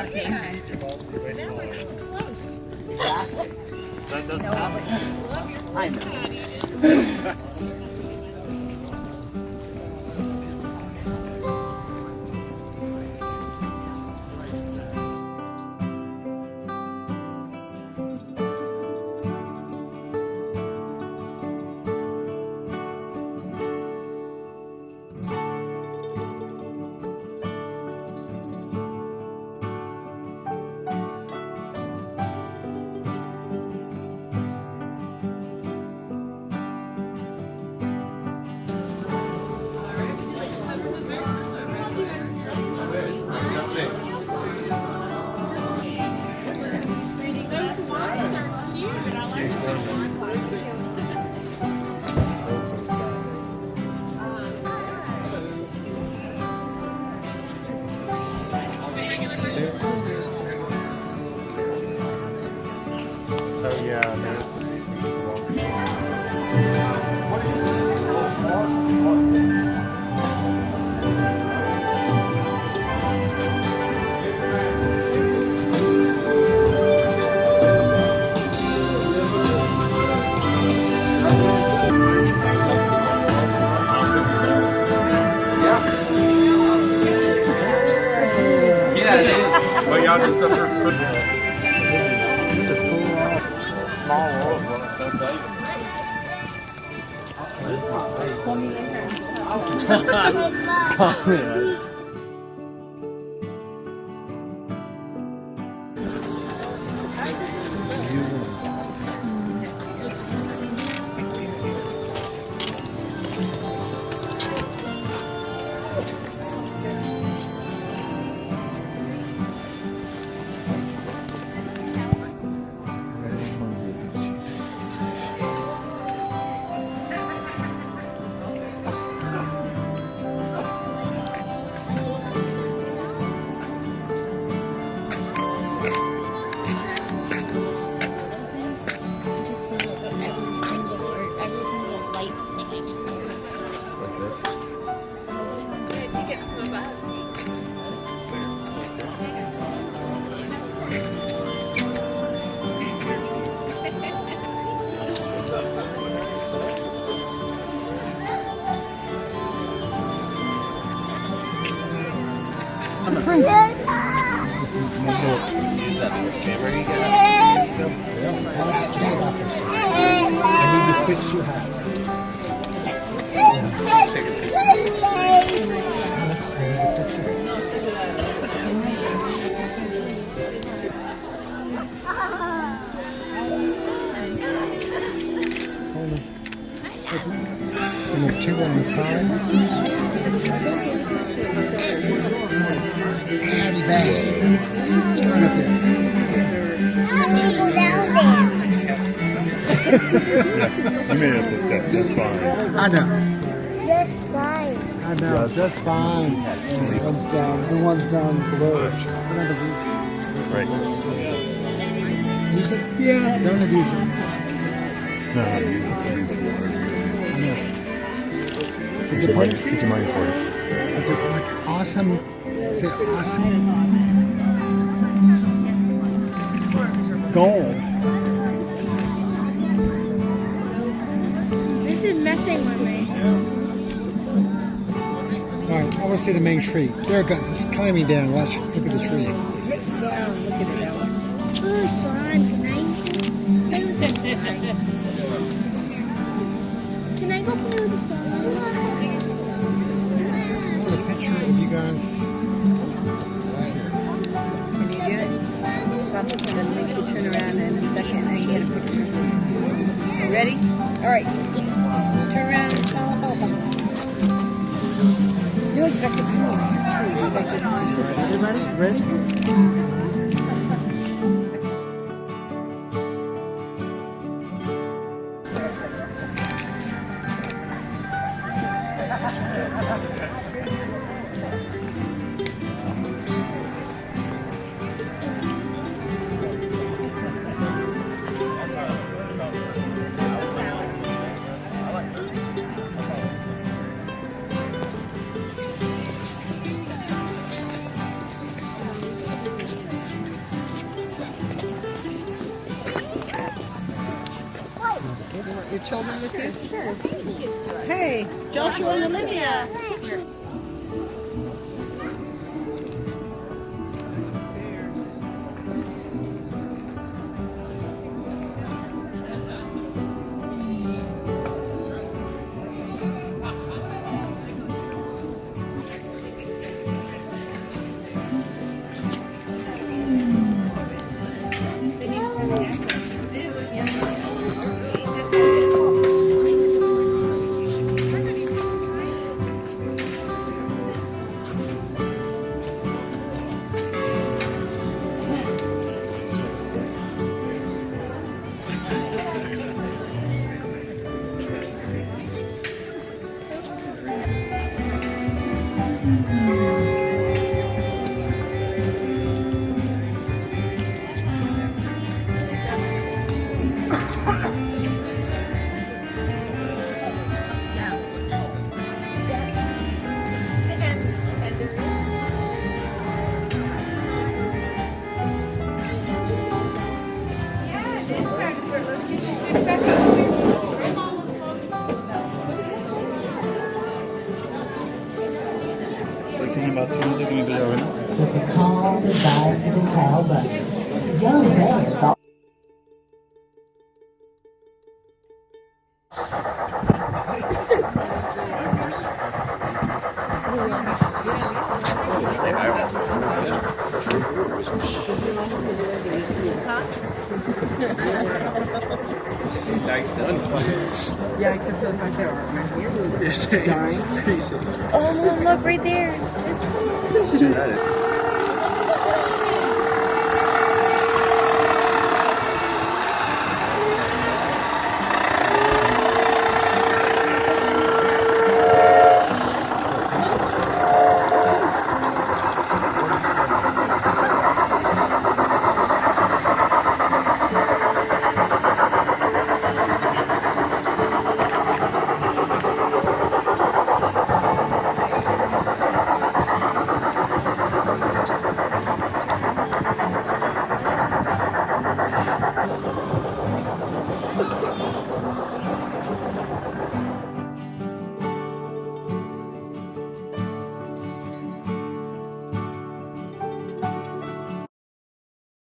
Okay. That was close. That doesn't happen. I know. Oh yeah, there's. Yeah, it is. Well, y'all just up there football. It's cool. Small world. Call me later. I need to fix your hat. Alex, I need to fix your Hold on. And there are two on the side. Patty bag. What's going up there? You made it up the steps. That's fine. I know. That's fine. I know. That's fine. The one's down. The one's down below. Another view. Right. Use it? Yeah. Don't abuse it. No, I know. Is it get pretty? your money's worth. Is it like awesome? Is it awesome? Gold. This is messing with me. All right, I want to see the main tree. There it goes. It's climbing down. Watch. Look at the tree. Oh, fun. Can I go play with the phone? Put a picture of you guys right here. Can you do it? Papa's going to make you turn around in a second and get a picture. Ready? All right. Turn around and smile at Papa. You got good too. You got good Everybody, ready? children with you? Sure. Hey, Joshua and Olivia. With the calm advice of his pal Buttons, young bears are Yeah, except for the fact that my ear is dying. Oh, look right there. Let's do that.